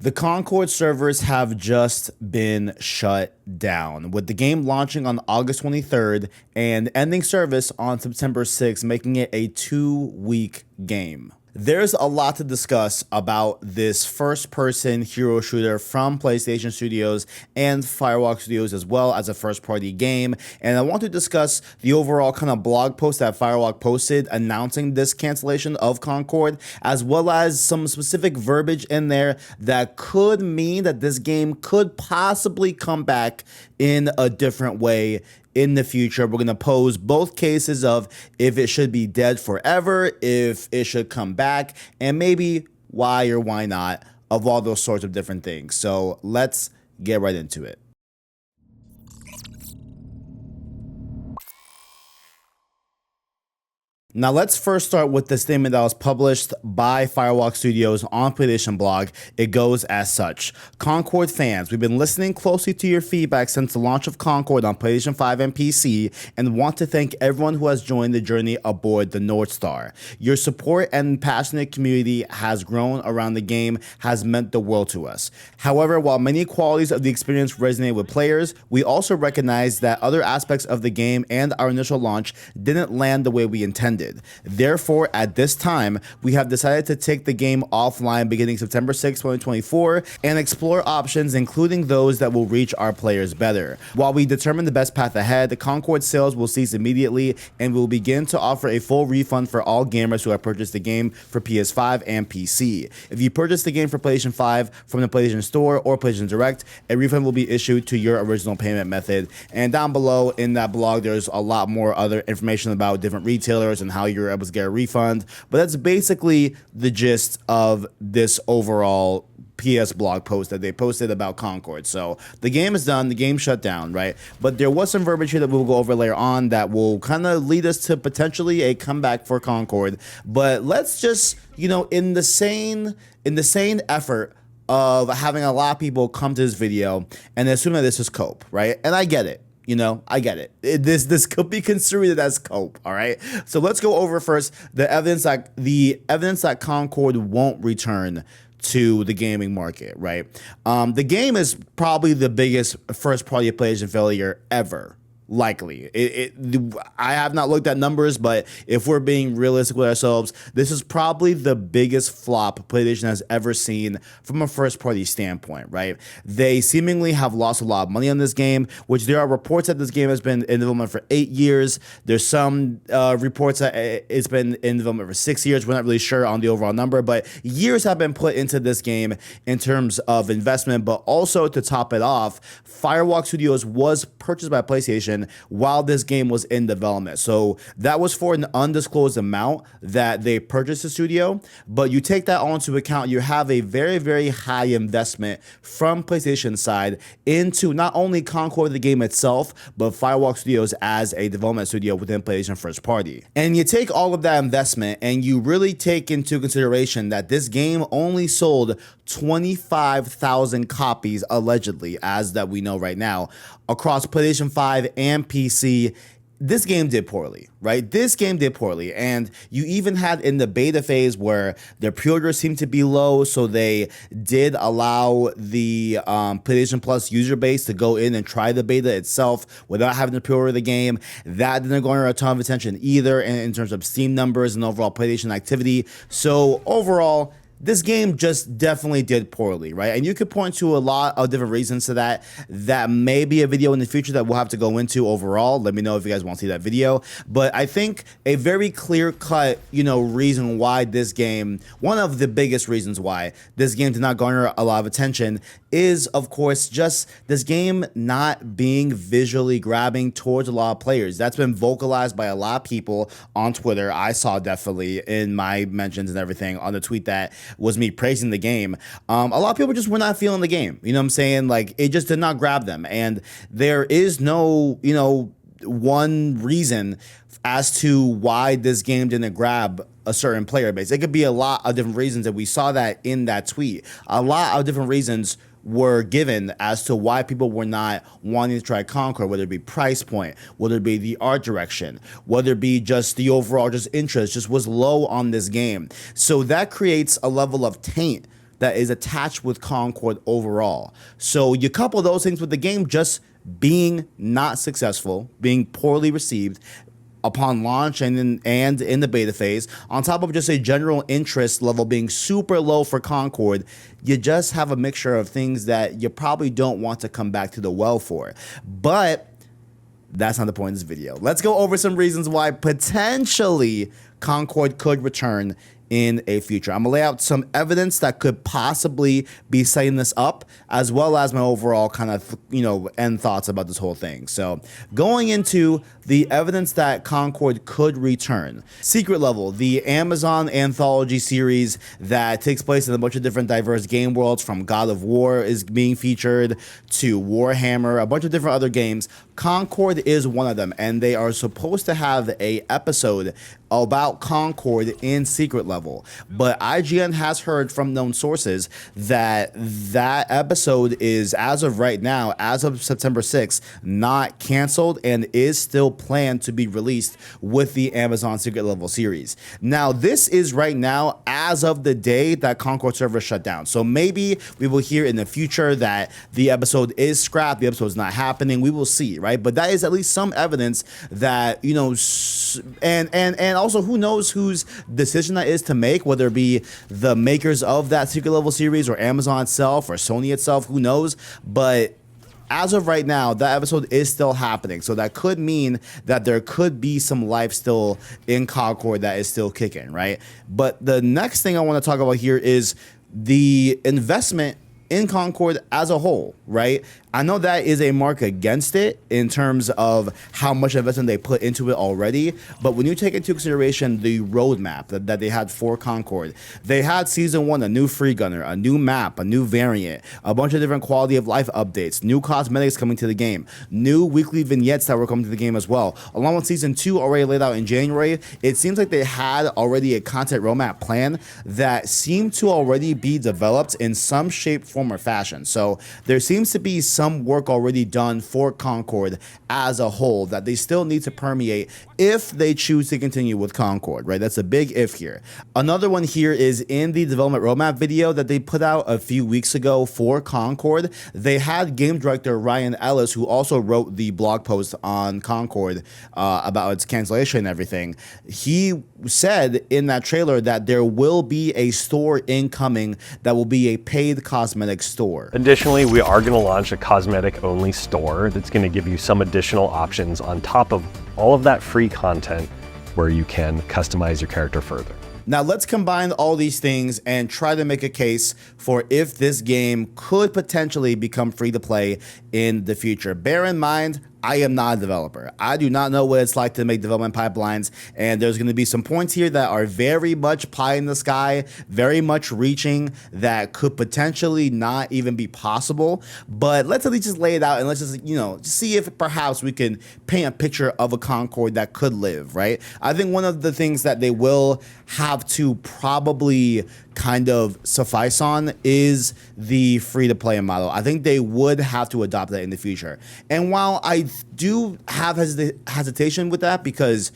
The Concord servers have just been shut down, with the game launching on August 23rd and ending service on September 6th, making it a 2-week game. There's a lot to discuss about this first-person hero shooter from PlayStation Studios and Firewalk Studios, as well as a first-party game. And I want to discuss the overall kind of blog post that Firewalk posted announcing this cancellation of Concord, as well as some specific verbiage in there that could mean that this game could possibly come back in a different way in the future. We're going to pose both cases of if it should be dead forever, if it should come back, and maybe why or why not, of all those sorts of different things. So let's get right into it. Now, let's first start with the statement that was published by Firewalk Studios on PlayStation blog. It goes as such. Concord fans, we've been listening closely to your feedback since the launch of Concord on PlayStation 5 and PC and want to thank everyone who has joined the journey aboard the North Star. Your support and passionate community has grown around the game has meant the world to us. However, while many qualities of the experience resonate with players, we also recognize that other aspects of the game and our initial launch didn't land the way we intended. Therefore, at this time, we have decided to take the game offline beginning September 6, 2024, and explore options, including those that will reach our players better. While we determine the best path ahead, the Concord sales will cease immediately, and we will begin to offer a full refund for all gamers who have purchased the game for PS5 and PC. If you purchased the game for PlayStation 5 from the PlayStation Store or PlayStation Direct, a refund will be issued to your original payment method. And down below in that blog, there's a lot more other information about different retailers and how you're able to get a refund. But that's basically the gist of this overall PS blog post that they posted about Concord. So the game is done, the game shut down, right? But there was some verbiage here that we'll go over later on that will kind of lead us to potentially a comeback for Concord. But let's just, in the sane effort of having a lot of people come to this video and assume that this is cope, right? And I get it. I get it. This could be construed as cope, all right? So let's go over first the evidence that Concord won't return to the gaming market, right? The game is probably the biggest first-party PlayStation failure ever. Likely. I have not looked at numbers, but if we're being realistic with ourselves, this is probably the biggest flop PlayStation has ever seen from a first-party standpoint, right? They seemingly have lost a lot of money on this game, which there are reports that this game has been in development for 8 years. There's some reports that it's been in development for 6 years. We're not really sure on the overall number, but years have been put into this game in terms of investment. But also, to top it off, Firewalk Studios was purchased by PlayStation while this game was in development. So that was for an undisclosed amount that they purchased the studio. But you take that all into account, you have a very, very high investment from PlayStation's side into not only Concord, the game itself, but Firewalk Studios as a development studio within PlayStation first party. And you take all of that investment and you really take into consideration that this game only sold 25,000 copies, allegedly, as that we know right now, across PlayStation 5 and PC. This game did poorly, right? This game did poorly. And you even had in the beta phase where their pre-orders seemed to be low, so they did allow the PlayStation Plus user base to go in and try the beta itself without having to pre-order the game. That didn't garner a ton of attention either in terms of Steam numbers and overall PlayStation activity. So overall, this game just definitely did poorly, right? And you could point to a lot of different reasons to that. That may be a video in the future that we'll have to go into overall. Let me know if you guys want to see that video. But I think a very clear-cut, reason why this game, one of the biggest reasons why this game did not garner a lot of attention is, of course, just this game not being visually grabbing towards a lot of players. That's been vocalized by a lot of people on Twitter. I saw definitely in my mentions and everything on the tweet that was me praising the game. A lot of people just were not feeling the game. You know what I'm saying? Like, it just did not grab them. And there is no, one reason as to why this game didn't grab a certain player base. It could be a lot of different reasons, and we saw that in that tweet. A lot of different reasons were given as to why people were not wanting to try Concord, whether it be price point, whether it be the art direction, whether it be just the overall just interest just was low on this game. So that creates a level of taint that is attached with Concord overall. So you couple those things with the game just being not successful, being poorly received upon launch and in the beta phase, on top of just a general interest level being super low for Concord, you just have a mixture of things that you probably don't want to come back to the well for. But that's not the point of this video. Let's go over some reasons why potentially Concord could return in a future. I'm gonna lay out some evidence that could possibly be setting this up, as well as my overall kind of, end thoughts about this whole thing. So going into the evidence that Concord could return. Secret Level, the Amazon anthology series that takes place in a bunch of different diverse game worlds, from God of War is being featured to Warhammer, a bunch of different other games. Concord is one of them, and they are supposed to have a episode about Concord in Secret Level. But IGN has heard from known sources that that episode is, as of right now, as of September 6th, not canceled and is still planned to be released with the Amazon Secret Level series. Now, this is right now as of the day that Concord server shut down. So maybe we will hear in the future that the episode is scrapped, the episode is not happening. We will see, right? But that is at least some evidence that, and also who knows whose decision that is to make, whether it be the makers of that Secret Level series or Amazon itself or Sony itself, who knows. But as of right now, that episode is still happening. So that could mean that there could be some life still in Concord that is still kicking, right? But the next thing I want to talk about here is the investment in Concord as a whole, right? I know that is a mark against it in terms of how much investment they put into it already, but when you take into consideration the roadmap that they had for Concord, they had Season 1, a new free gunner, a new map, a new variant, a bunch of different quality of life updates, new cosmetics coming to the game, new weekly vignettes that were coming to the game as well. Along with Season 2 already laid out in January, it seems like they had already a content roadmap plan that seemed to already be developed in some shape, form, or fashion. So there seems to be some work already done for Concord as a whole that they still need to permeate if they choose to continue with Concord, right? That's a big if here. Another one here is in the development roadmap video that they put out a few weeks ago for Concord. They had game director Ryan Ellis, who also wrote the blog post on Concord about its cancellation and everything. He said in that trailer that there will be a store incoming that will be a paid cosmetic store. Additionally, we are going to launch a cosmetic only store that's going to give you some additional options on top of all of that free content where you can customize your character further. Now let's combine all these things and try to make a case for if this game could potentially become free to play in the future. Bear in mind, I am not a developer. I do not know what it's like to make development pipelines, and there's going to be some points here that are very much pie in the sky, very much reaching, that could potentially not even be possible. But let's at least just lay it out and let's just, just see if perhaps we can paint a picture of a Concord that could live, right? I think one of the things that they will have to probably kind of suffice on is the free-to-play model. I think they would have to adopt that in the future. And while I do have hesitation with that, because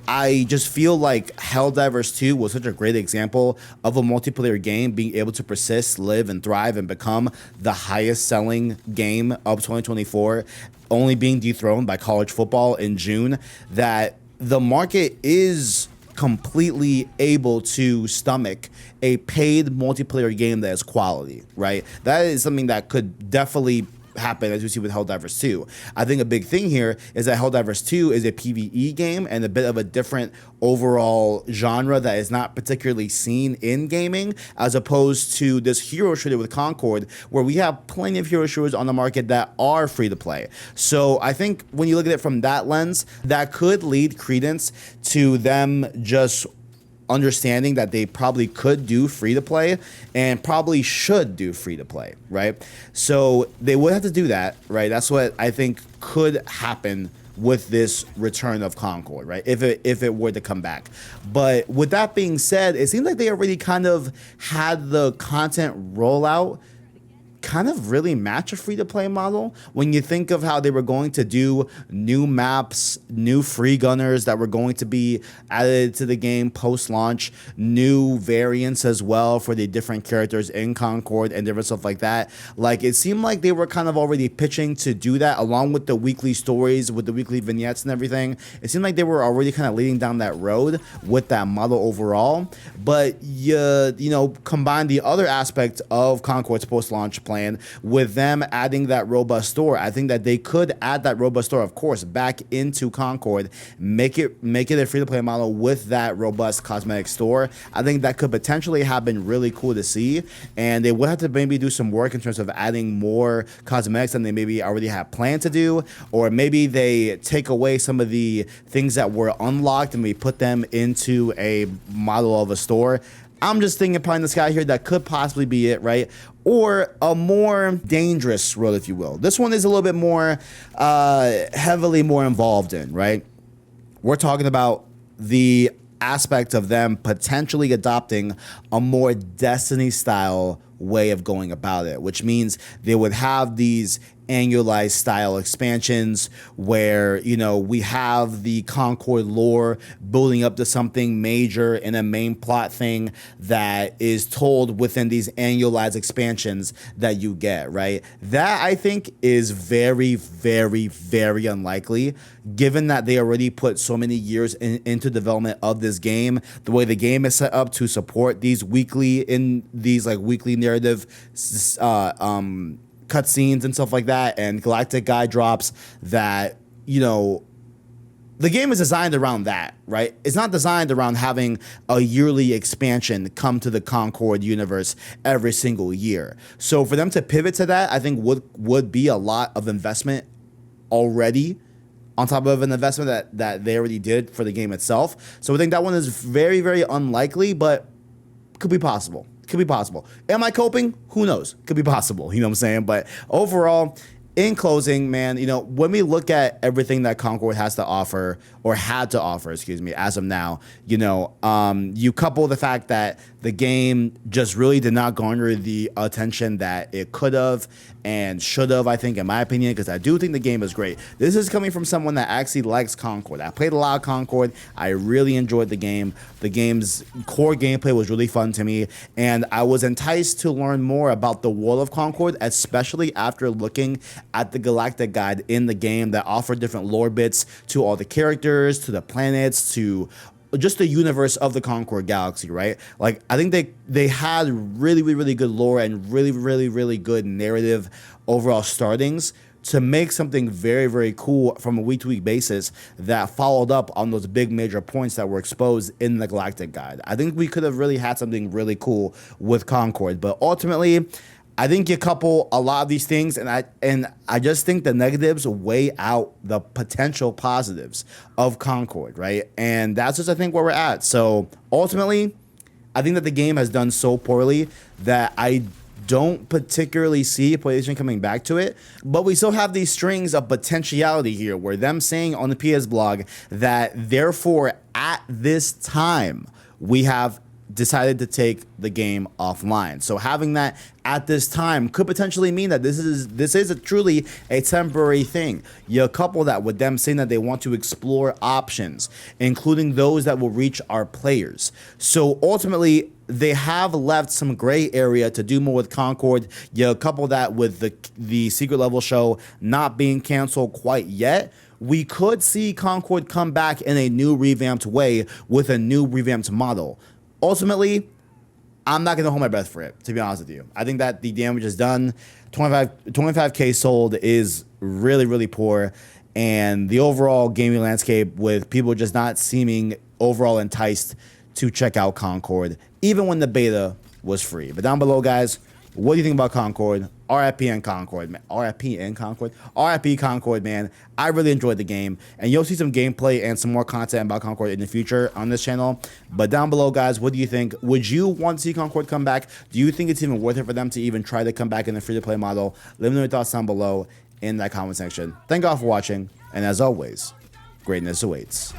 I just feel like Helldivers 2 was such a great example of a multiplayer game being able to persist, live, and thrive and become the highest selling game of 2024, only being dethroned by college football in June, that the market is completely able to stomach a paid multiplayer game that is quality, right? That is something that could definitely happen, as we see with Helldivers 2. I think a big thing here is that Helldivers 2 is a PvE game and a bit of a different overall genre that is not particularly seen in gaming, as opposed to this hero shooter with Concord, where we have plenty of hero shooters on the market that are free to play. So I think when you look at it from that lens, that could lead credence to them just understanding that they probably could do free to play and probably should do free to play, right? So they would have to do that, right? That's what I think could happen with this return of Concord, right? If it were to come back. But with that being said, it seems like they already kind of had the content rollout kind of really match a free-to-play model when you think of how they were going to do new maps, new free gunners that were going to be added to the game post-launch, new variants as well for the different characters in Concord and different stuff like that. Like, it seemed like they were kind of already pitching to do that along with the weekly stories, with the weekly vignettes and everything. It seemed like they were already kind of leading down that road with that model overall. But you know, combine the other aspect of Concord's post-launch plan with them adding that robust store. I think that they could add that robust store, of course, back into Concord, make it a free-to-play model with that robust cosmetic store. I think that could potentially have been really cool to see, and they would have to maybe do some work in terms of adding more cosmetics than they maybe already have planned to do, or maybe they take away some of the things that were unlocked and we put them into a model of a store. I'm just thinking pie in the sky here, that could possibly be it, right? Or a more dangerous road, if you will. This one is a little bit more heavily more involved in, right? We're talking about the aspect of them potentially adopting a more Destiny style way of going about it, which means they would have these annualized style expansions where, you know, we have the Concord lore building up to something major in a main plot thing that is told within these annualized expansions that you get, right? That, I think, is very, very, very unlikely, given that they already put so many years into development of this game, the way the game is set up to support these weekly narrative cutscenes and stuff like that, and galactic guide drops that, you know, the game is designed around that, right? It's not designed around having a yearly expansion come to the Concord universe every single year. So for them to pivot to that, I think would be a lot of investment already on top of an investment that they already did for the game itself. So I think that one is very, very unlikely, but could be possible. Could be possible. Am I coping? Who knows? Could be possible. You know what I'm saying? But overall, in closing, man, you know, when we look at everything that Concord has to offer, or had to offer, excuse me, as of now, you know, you couple the fact that the game just really did not garner the attention that it could have and should have, I think, in my opinion, because I do think the game is great. This is coming from someone that actually likes Concord. I played a lot of Concord. I really enjoyed the game. The game's core gameplay was really fun to me, and I was enticed to learn more about the world of Concord, especially after looking at the Galactic Guide in the game that offered different lore bits to all the characters, to the planets, to just the universe of the Concord galaxy, right? Like, I think they had really, really, really good lore and really, really, really good narrative overall startings to make something very, very cool from a week-to-week basis that followed up on those big major points that were exposed in the Galactic Guide. I think we could have really had something really cool with Concord, but ultimately, I think you couple a lot of these things, and I just think the negatives weigh out the potential positives of Concord, right? And that's just, I think, where we're at. So ultimately, I think that the game has done so poorly that I don't particularly see PlayStation coming back to it, but we still have these strings of potentiality here, where them saying on the PS blog that therefore at this time we have decided to take the game offline. So having that at this time could potentially mean that this is truly a temporary thing. You couple that with them saying that they want to explore options, including those that will reach our players. So ultimately, they have left some gray area to do more with Concord. You couple that with the secret level show not being canceled quite yet. We could see Concord come back in a new revamped way with a new revamped model. Ultimately, I'm not going to hold my breath for it, to be honest with you. I think that the damage is done. 25K sold is really, really poor. And the overall gaming landscape, with people just not seeming overall enticed to check out Concord, even when the beta was free. But down below, guys, what do you think about Concord? RIP and Concord, man. RIP Concord, man. I really enjoyed the game, and you'll see some gameplay and some more content about Concord in the future on this channel. But down below, guys, what do you think? Would you want to see Concord come back? Do you think it's even worth it for them to even try to come back in the free-to-play model? Let me know your thoughts down below in that comment section. Thank you all for watching, and as always, greatness awaits.